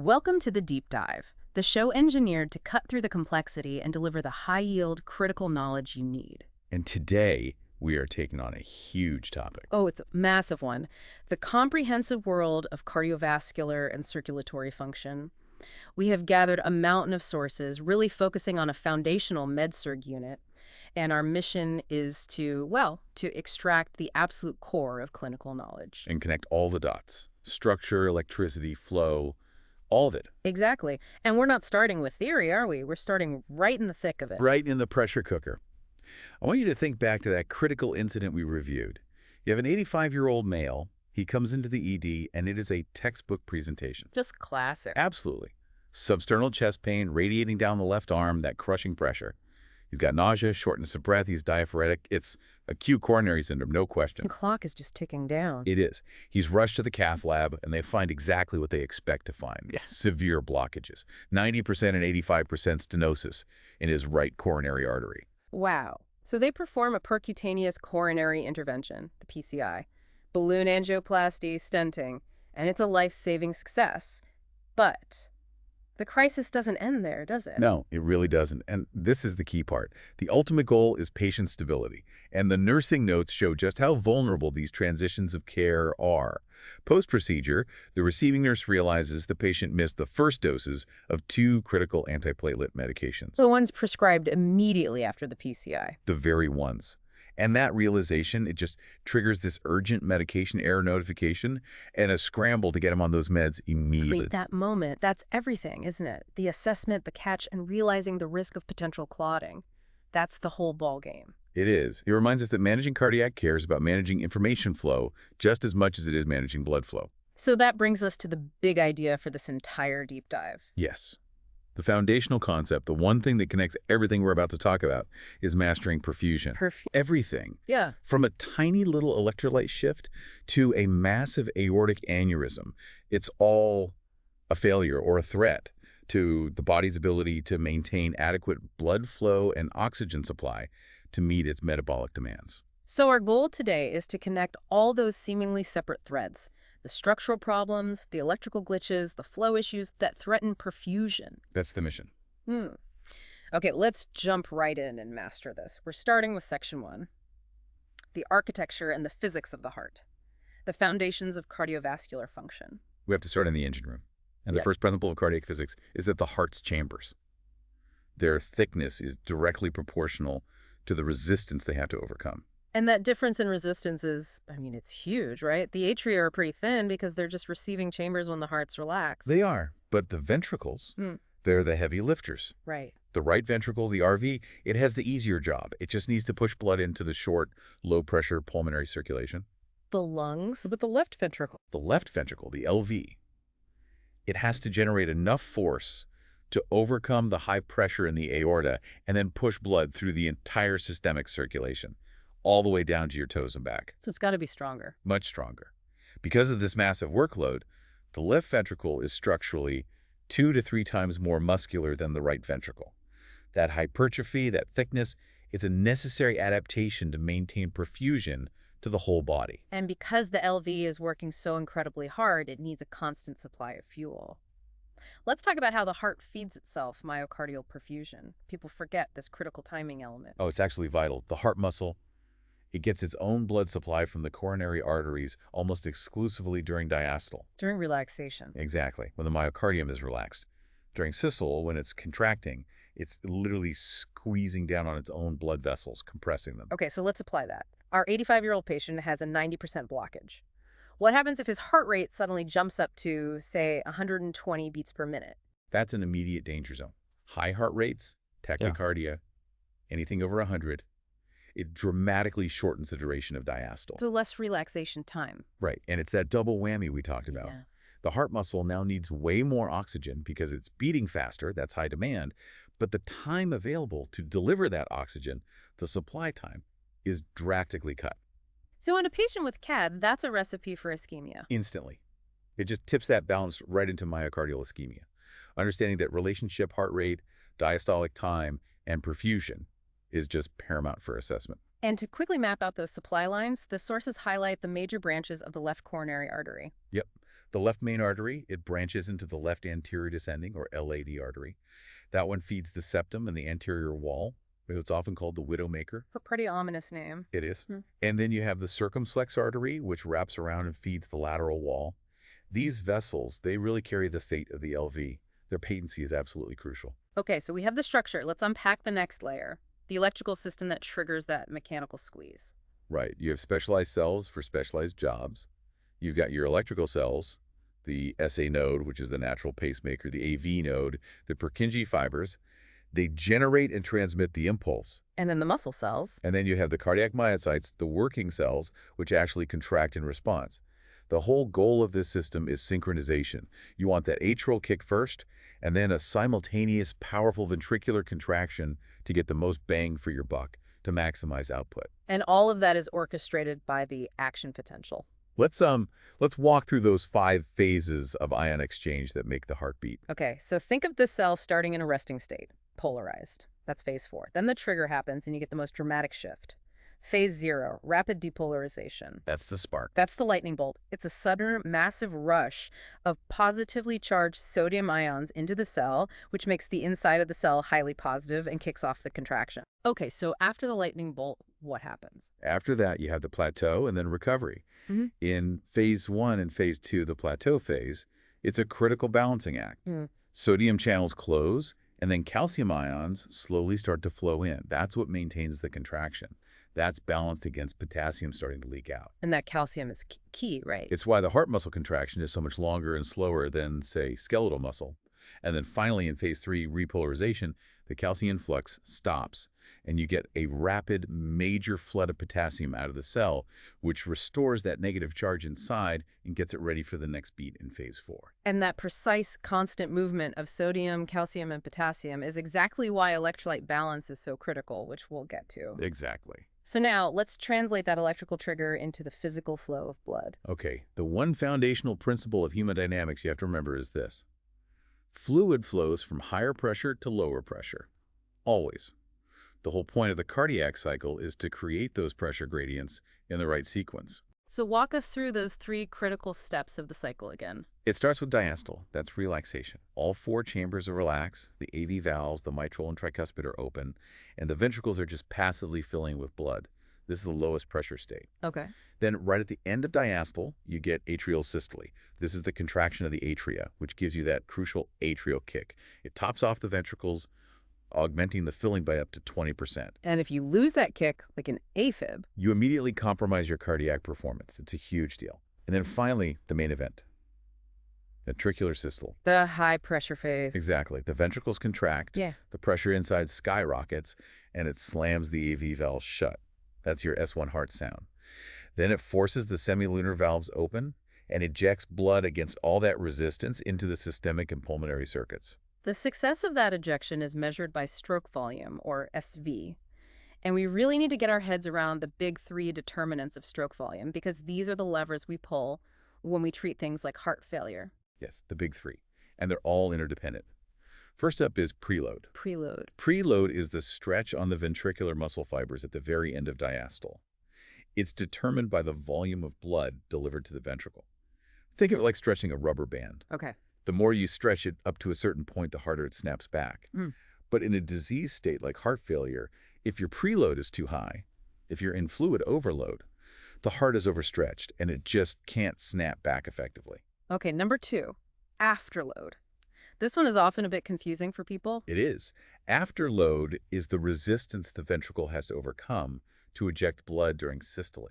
Welcome to the Deep Dive, the show engineered to cut through the complexity and deliver the high-yield, critical knowledge you need. And today, we are taking on a huge topic. Oh, it's a massive one. The comprehensive world of cardiovascular and circulatory function. We have gathered a mountain of sources, really focusing on a foundational med-surg unit, and our mission is to extract the absolute core of clinical knowledge. And connect all the dots. Structure, electricity, flow, all of it. Exactly. And we're not starting with theory, are we? We're starting right in the thick of it. Right in the pressure cooker. I want you to think back to that critical incident we reviewed. You have an 85-year-old male. He comes into the ED, and it is a textbook presentation. Just classic. Absolutely. Substernal chest pain radiating down the left arm, that crushing pressure. He's got nausea, shortness of breath, he's diaphoretic. It's acute coronary syndrome, no question. The clock is just ticking down. It is. He's rushed to the cath lab, and they find exactly what they expect to find. Yeah. Severe blockages. 90% and 85% stenosis in his right coronary artery. Wow. So they perform a percutaneous coronary intervention, the PCI, balloon angioplasty, stenting, and it's a life-saving success. But the crisis doesn't end there, does it? No, it really doesn't. And this is the key part. The ultimate goal is patient stability. And the nursing notes show just how vulnerable these transitions of care are. Post-procedure, the receiving nurse realizes the patient missed the first doses of 2 critical antiplatelet medications. The ones prescribed immediately after the PCI. The very ones. And that realization, it just triggers this urgent medication error notification and a scramble to get him on those meds immediately. Right, that moment, that's everything, isn't it? The assessment, the catch, and realizing the risk of potential clotting. That's the whole ballgame. It is. It reminds us that managing cardiac care is about managing information flow just as much as it is managing blood flow. So that brings us to the big idea for this entire deep dive. Yes. The foundational concept, the one thing that connects everything we're about to talk about, is mastering perfusion. Everything. Yeah. From a tiny little electrolyte shift to a massive aortic aneurysm. It's all a failure or a threat to the body's ability to maintain adequate blood flow and oxygen supply to meet its metabolic demands. So our goal today is to connect all those seemingly separate threads. The structural problems, the electrical glitches, the flow issues that threaten perfusion. That's the mission. Okay, let's jump right in and master this. We're starting with section 1. The architecture and the physics of the heart. The foundations of cardiovascular function. We have to start in the engine room. And the first principle of cardiac physics is that the heart's chambers, their thickness is directly proportional to the resistance they have to overcome. And that difference in resistance is, it's huge, right? The atria are pretty thin because they're just receiving chambers when the heart's relaxed. They are, but the ventricles, they're the heavy lifters. Right. The right ventricle, the RV, it has the easier job. It just needs to push blood into the short, low-pressure pulmonary circulation. The lungs? But the left ventricle? The left ventricle, the LV, it has to generate enough force to overcome the high pressure in the aorta and then push blood through the entire systemic circulation, all the way down to your toes and back. So it's got to be stronger. Much stronger. Because of this massive workload, the left ventricle is structurally 2 to 3 times more muscular than the right ventricle. That hypertrophy, that thickness, it's a necessary adaptation to maintain perfusion to the whole body. And because the LV is working so incredibly hard, it needs a constant supply of fuel. Let's talk about how the heart feeds itself myocardial perfusion. People forget this critical timing element. Oh, it's actually vital. The heart muscle, it gets its own blood supply from the coronary arteries almost exclusively during diastole. During relaxation. Exactly, when the myocardium is relaxed. During systole, when it's contracting, it's literally squeezing down on its own blood vessels, compressing them. Okay, so let's apply that. Our 85-year-old patient has a 90% blockage. What happens if his heart rate suddenly jumps up to, say, 120 beats per minute? That's an immediate danger zone. High heart rates, tachycardia, anything over 100, it dramatically shortens the duration of diastole. So less relaxation time. Right, and it's that double whammy we talked about. Yeah. The heart muscle now needs way more oxygen because it's beating faster, that's high demand, but the time available to deliver that oxygen, the supply time, is drastically cut. So in a patient with CAD, that's a recipe for ischemia. Instantly. It just tips that balance right into myocardial ischemia. Understanding that relationship heart rate, diastolic time, and perfusion is just paramount for assessment. And to quickly map out those supply lines, the sources highlight the major branches of the left coronary artery. Yep. The left main artery, it branches into the left anterior descending, or LAD artery. That one feeds the septum and the anterior wall. It's often called the widowmaker. A pretty ominous name. It is. Hmm. And then you have the circumflex artery, which wraps around and feeds the lateral wall. These vessels, they really carry the fate of the LV. Their patency is absolutely crucial. Okay, so we have the structure. Let's unpack the next layer. The electrical system that triggers that mechanical squeeze. Right. You have specialized cells for specialized jobs. You've got your electrical cells, the SA node, which is the natural pacemaker, the AV node, the Purkinje fibers. They generate and transmit the impulse. And then the muscle cells. And then you have the cardiac myocytes, the working cells, which actually contract in response. The whole goal of this system is synchronization. You want that atrial kick first, and then a simultaneous, powerful ventricular contraction to get the most bang for your buck, to maximize output. And all of that is orchestrated by the action potential. Let's walk through those 5 phases of ion exchange that make the heart beat. Okay, so think of the cell starting in a resting state, polarized. That's phase 4. Then the trigger happens and you get the most dramatic shift. Phase 0, rapid depolarization. That's the spark. That's the lightning bolt. It's a sudden, massive rush of positively charged sodium ions into the cell, which makes the inside of the cell highly positive and kicks off the contraction. Okay, so after the lightning bolt, what happens? After that, you have the plateau and then recovery. In phase 1 and phase 2, the plateau phase, it's a critical balancing act. Sodium channels close, and then calcium ions slowly start to flow in. That's what maintains the contraction. That's balanced against potassium starting to leak out. And that calcium is key, right? It's why the heart muscle contraction is so much longer and slower than, say, skeletal muscle. And then finally, in phase 3, repolarization, the calcium flux stops, and you get a rapid, major flood of potassium out of the cell, which restores that negative charge inside and gets it ready for the next beat in phase 4. And that precise, constant movement of sodium, calcium, and potassium is exactly why electrolyte balance is so critical, which we'll get to. Exactly. So now, let's translate that electrical trigger into the physical flow of blood. Okay, the one foundational principle of hemodynamics you have to remember is this. Fluid flows from higher pressure to lower pressure. Always. The whole point of the cardiac cycle is to create those pressure gradients in the right sequence. So walk us through those 3 critical steps of the cycle again. It starts with diastole. That's relaxation. All 4 chambers are relaxed. The AV valves, the mitral and tricuspid are open, and the ventricles are just passively filling with blood. This is the lowest pressure state. Okay. Then right at the end of diastole, you get atrial systole. This is the contraction of the atria, which gives you that crucial atrial kick. It tops off the ventricles, augmenting the filling by up to 20%. And if you lose that kick, like an AFib, You immediately compromise your cardiac performance. It's a huge deal. And then finally, the main event, ventricular systole. the high pressure phase. Exactly. The ventricles contract, Yeah. the pressure inside skyrockets, and it slams the AV valves shut. That's your S1 heart sound. Then it forces the semilunar valves open and ejects blood against all that resistance into the systemic and pulmonary circuits. The success of that ejection is measured by stroke volume, or SV. And we really need to get our heads around the big 3 determinants of stroke volume, because these are the levers we pull when we treat things like heart failure. Yes, the big 3. And they're all interdependent. First up is preload. Preload. Preload is the stretch on the ventricular muscle fibers at the very end of diastole. It's determined by the volume of blood delivered to the ventricle. Think of it like stretching a rubber band. Okay. The more you stretch it up to a certain point, the harder it snaps back. But in a disease state like heart failure, if your preload is too high, if you're in fluid overload, the heart is overstretched and it just can't snap back effectively. Okay, number 2, afterload. This one is often a bit confusing for people. It is. Afterload is the resistance the ventricle has to overcome to eject blood during systole.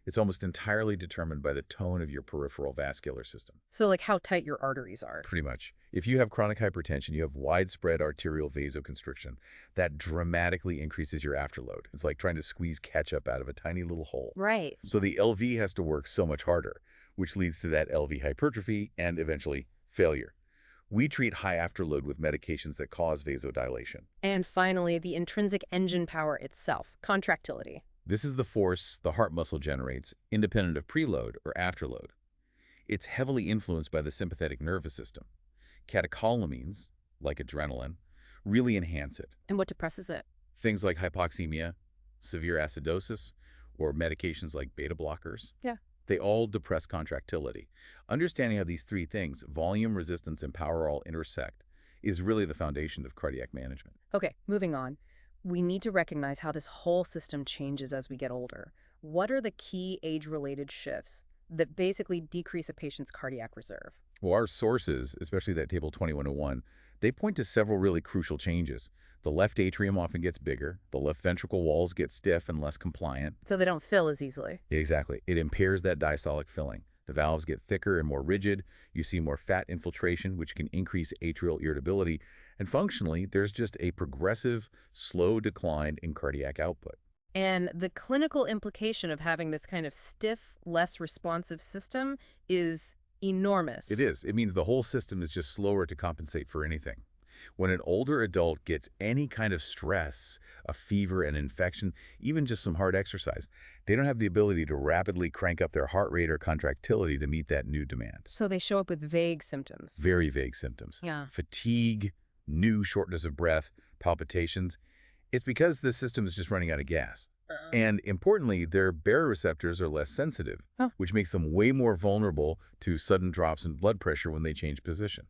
It's almost entirely determined by the tone of your peripheral vascular system. So like how tight your arteries are. Pretty much. If you have chronic hypertension, you have widespread arterial vasoconstriction. That dramatically increases your afterload. It's like trying to squeeze ketchup out of a tiny little hole. Right. So the LV has to work so much harder, which leads to that LV hypertrophy and eventually failure. We treat high afterload with medications that cause vasodilation. And finally, the intrinsic engine power itself, contractility. This is the force the heart muscle generates, independent of preload or afterload. It's heavily influenced by the sympathetic nervous system. Catecholamines, like adrenaline, really enhance it. And what depresses it? Things like hypoxemia, severe acidosis, or medications like beta blockers. Yeah. They all depress contractility. Understanding how these three things, volume, resistance, and power all intersect, is really the foundation of cardiac management. Okay, moving on. We need to recognize how this whole system changes as we get older. What are the key age-related shifts that basically decrease a patient's cardiac reserve? Well, our sources, especially that table 2101, they point to several really crucial changes. The left atrium often gets bigger, the left ventricle walls get stiff and less compliant. So they don't fill as easily. Exactly. It impairs that diastolic filling. The valves get thicker and more rigid. You see more fat infiltration, which can increase atrial irritability. And functionally, there's just a progressive, slow decline in cardiac output. And the clinical implication of having this kind of stiff, less responsive system is enormous. It is. It means the whole system is just slower to compensate for anything. When an older adult gets any kind of stress, a fever, an infection, even just some hard exercise, they don't have the ability to rapidly crank up their heart rate or contractility to meet that new demand. So they show up with vague symptoms. Very vague symptoms. Yeah. Fatigue, new shortness of breath, palpitations. It's because the system is just running out of gas. And importantly, their baroreceptors are less sensitive, which makes them way more vulnerable to sudden drops in blood pressure when they change position.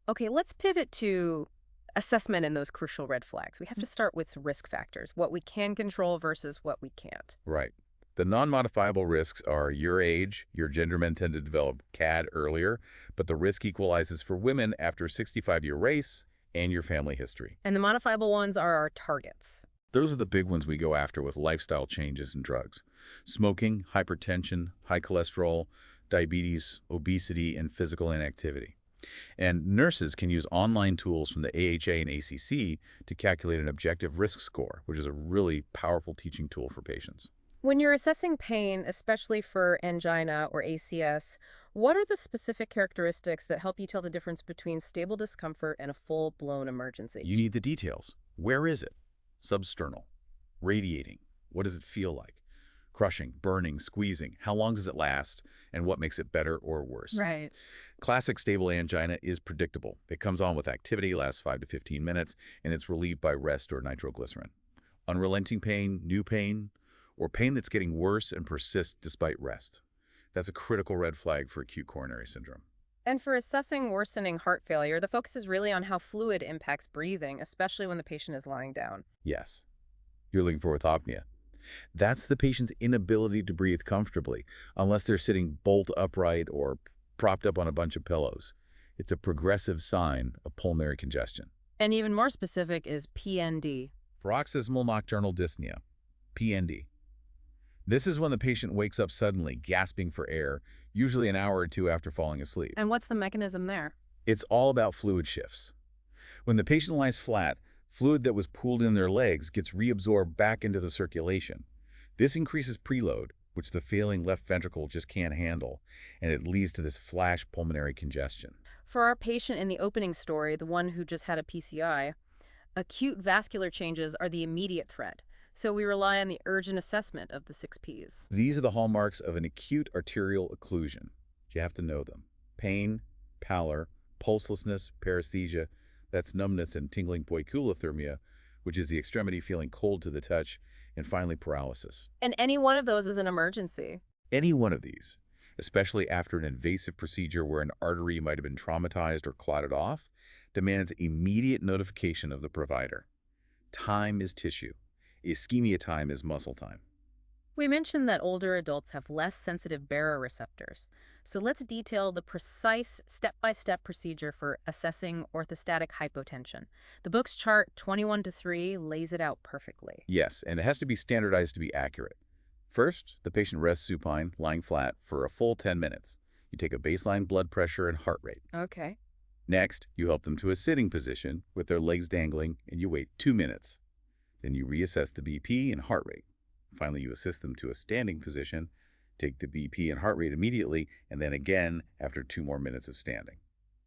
Okay, let's pivot to assessment and those crucial red flags. We have to start with risk factors, what we can control versus what we can't. Right. The non-modifiable risks are your age. Your gender men tend to develop CAD earlier, but the risk equalizes for women after a 65-year race and your family history. And the modifiable ones are our targets. Those are the big ones we go after with lifestyle changes and drugs. Smoking, hypertension, high cholesterol, diabetes, obesity, and physical inactivity. And nurses can use online tools from the AHA and ACC to calculate an objective risk score, which is a really powerful teaching tool for patients. When you're assessing pain, especially for angina or ACS, what are the specific characteristics that help you tell the difference between stable discomfort and a full-blown emergency? You need the details. Where is it? Substernal, radiating. What does it feel like? Crushing, burning, squeezing. How long does it last? And what makes it better or worse? Right. Classic stable angina is predictable. It comes on with activity, lasts 5 to 15 minutes, and it's relieved by rest or nitroglycerin. Unrelenting pain, new pain, or pain that's getting worse and persists despite rest. That's a critical red flag for acute coronary syndrome. And for assessing worsening heart failure, the focus is really on how fluid impacts breathing, especially when the patient is lying down. Yes. You're looking for orthopnea. That's the patient's inability to breathe comfortably, unless they're sitting bolt upright or propped up on a bunch of pillows. It's a progressive sign of pulmonary congestion. And even more specific is PND. Paroxysmal nocturnal dyspnea, PND. This is when the patient wakes up suddenly, gasping for air, usually an hour or two after falling asleep. And what's the mechanism there? It's all about fluid shifts. When the patient lies flat, fluid that was pooled in their legs gets reabsorbed back into the circulation. This increases preload, which the failing left ventricle just can't handle, and it leads to this flash pulmonary congestion. For our patient in the opening story, the one who just had a PCI, acute vascular changes are the immediate threat. So we rely on the urgent assessment of the 6 Ps. These are the hallmarks of an acute arterial occlusion. You have to know them. Pain, pallor, pulselessness, paresthesia, that's numbness and tingling poiculothermia, which is the extremity feeling cold to the touch, and finally paralysis. And any one of those is an emergency. Any one of these, especially after an invasive procedure where an artery might have been traumatized or clotted off, demands immediate notification of the provider. Time is tissue. Ischemia time is muscle time. We mentioned that older adults have less sensitive baroreceptors. So let's detail the precise step-by-step procedure for assessing orthostatic hypotension. The book's chart 21-3 lays it out perfectly. Yes, and it has to be standardized to be accurate. First, the patient rests supine, lying flat, for a full 10 minutes. You take a baseline blood pressure and heart rate. Okay. Next, you help them to a sitting position with their legs dangling, and you wait 2 minutes. Then you reassess the BP and heart rate. Finally, you assist them to a standing position, take the BP and heart rate immediately, and then again after 2 more minutes of standing.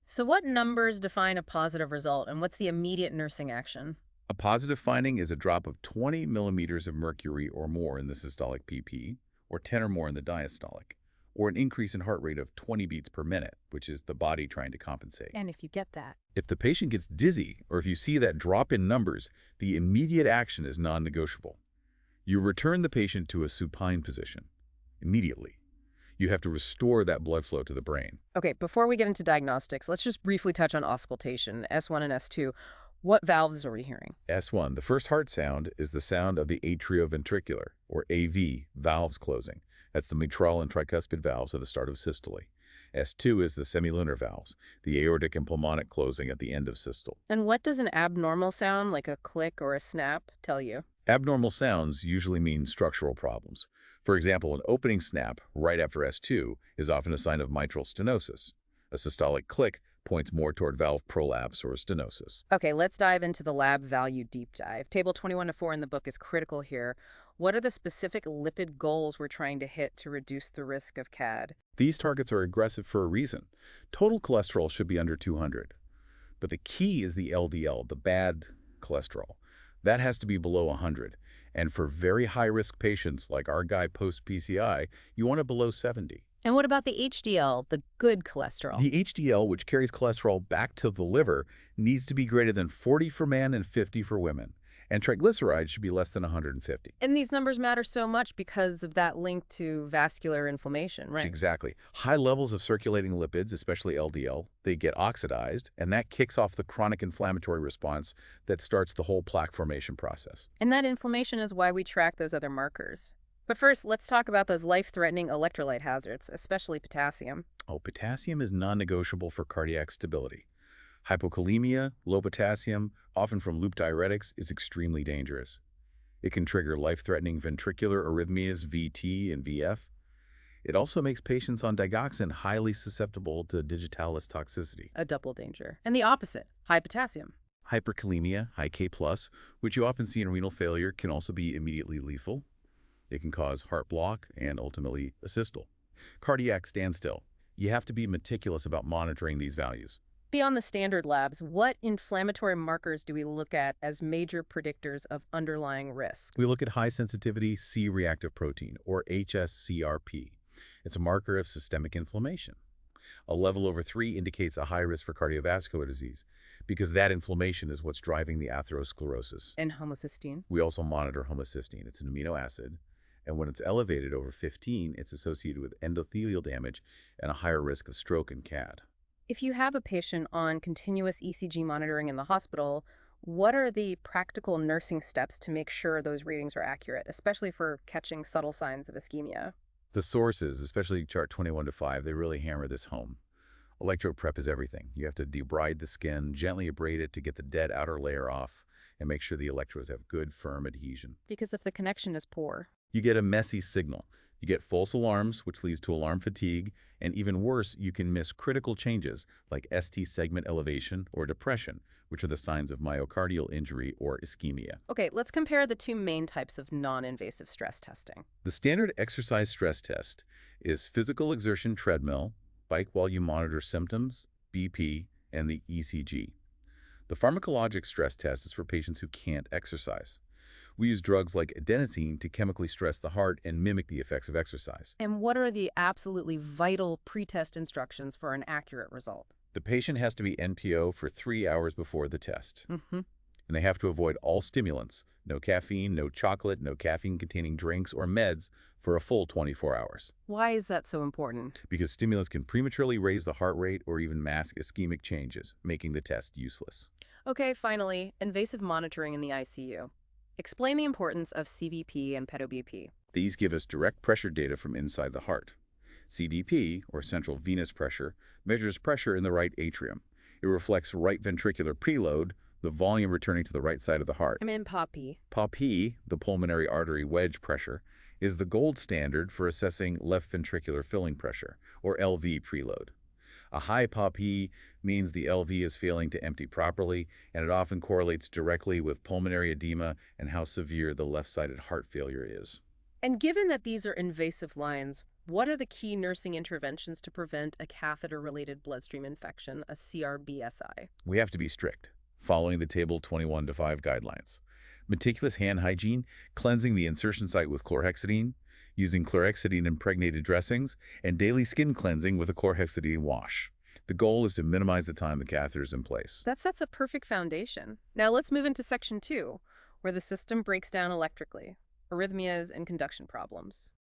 So what numbers define a positive result, and what's the immediate nursing action? A positive finding is a drop of 20 millimeters of mercury or more in the systolic PP, or 10 or more in the diastolic, or an increase in heart rate of 20 beats per minute, which is the body trying to compensate. And if you get that. If the patient gets dizzy, or if you see that drop in numbers, the immediate action is non-negotiable. You return the patient to a supine position immediately. You have to restore that blood flow to the brain. Okay, before we get into diagnostics, let's just briefly touch on auscultation, S1 and S2. What valves are we hearing? S1, the first heart sound, is the sound of the atrioventricular, or AV, valves closing. That's the mitral and tricuspid valves at the start of systole. S2 is the semilunar valves, the aortic and pulmonic closing at the end of systole. And what does an abnormal sound, like a click or a snap, tell you? Abnormal sounds usually mean structural problems. For example, an opening snap right after S2 is often a sign of mitral stenosis. A systolic click points more toward valve prolapse or stenosis. Okay, let's dive into the lab value deep dive. Table 21-4 in the book is critical here. What are the specific lipid goals we're trying to hit to reduce the risk of CAD? These targets are aggressive for a reason. Total cholesterol should be under 200. But the key is the LDL, the bad cholesterol. That has to be below 100. And for very high-risk patients like our guy post-PCI, you want it below 70. And what about the HDL, the good cholesterol? The HDL, which carries cholesterol back to the liver, needs to be greater than 40 for men and 50 for women. And triglycerides should be less than 150. And these numbers matter so much because of that link to vascular inflammation, right? Exactly. High levels of circulating lipids, especially LDL, they get oxidized, and that kicks off the chronic inflammatory response that starts the whole plaque formation process. And that inflammation is why we track those other markers. But first, let's talk about those life-threatening electrolyte hazards, especially potassium. Oh, potassium is non-negotiable for cardiac stability. Hypokalemia, low potassium, often from loop diuretics, is extremely dangerous. It can trigger life-threatening ventricular arrhythmias, VT and VF. It also makes patients on digoxin highly susceptible to digitalis toxicity. A double danger. And the opposite, high potassium. Hyperkalemia, high K+, which you often see in renal failure, can also be immediately lethal. It can cause heart block and ultimately a systole. Cardiac standstill. You have to be meticulous about monitoring these values. Beyond the standard labs, what inflammatory markers do we look at as major predictors of underlying risk? We look at high-sensitivity C-reactive protein, or HSCRP. It's a marker of systemic inflammation. A level over 3 indicates a high risk for cardiovascular disease because that inflammation is what's driving the atherosclerosis. And homocysteine? We also monitor homocysteine. It's an amino acid, and when it's elevated over 15, it's associated with endothelial damage and a higher risk of stroke and CAD. If you have a patient on continuous ECG monitoring in the hospital, what are the practical nursing steps to make sure those readings are accurate, especially for catching subtle signs of ischemia? The sources, especially chart 21-5, they really hammer this home. Electrode prep is everything. You have to debride the skin, gently abrade it to get the dead outer layer off, and make sure the electrodes have good, firm adhesion. Because if the connection is poor. You get a messy signal. You get false alarms, which leads to alarm fatigue, and even worse, you can miss critical changes like ST segment elevation or depression, which are the signs of myocardial injury or ischemia. Okay, let's compare the two main types of non-invasive stress testing. The standard exercise stress test is physical exertion treadmill, bike while you monitor symptoms, BP, and the ECG. The pharmacologic stress test is for patients who can't exercise. We use drugs like adenosine to chemically stress the heart and mimic the effects of exercise. And what are the absolutely vital pre-test instructions for an accurate result? The patient has to be NPO for 3 hours before the test. Mm-hmm. And they have to avoid all stimulants, no caffeine, no chocolate, no caffeine-containing drinks or meds for a full 24 hours. Why is that so important? Because stimulants can prematurely raise the heart rate or even mask ischemic changes, making the test useless. Okay, finally, invasive monitoring in the ICU. Explain the importance of CVP and pedo-BP. These give us direct pressure data from inside the heart. CDP, or central venous pressure, measures pressure in the right atrium. It reflects right ventricular preload, the volume returning to the right side of the heart. I'm in POP-P. POP-P, the pulmonary artery wedge pressure, is the gold standard for assessing left ventricular filling pressure, or LV preload. A high POP-P means the LV is failing to empty properly, and it often correlates directly with pulmonary edema and how severe the left-sided heart failure is. And given that these are invasive lines, what are the key nursing interventions to prevent a catheter-related bloodstream infection, a CRBSI? We have to be strict, following the table 21-5 guidelines. Meticulous hand hygiene, cleansing the insertion site with chlorhexidine, using chlorhexidine-impregnated dressings, and daily skin cleansing with a chlorhexidine wash. The goal is to minimize the time the catheter is in place. That sets a perfect foundation. Now let's move into section 2, where the system breaks down electrically, arrhythmias and conduction problems.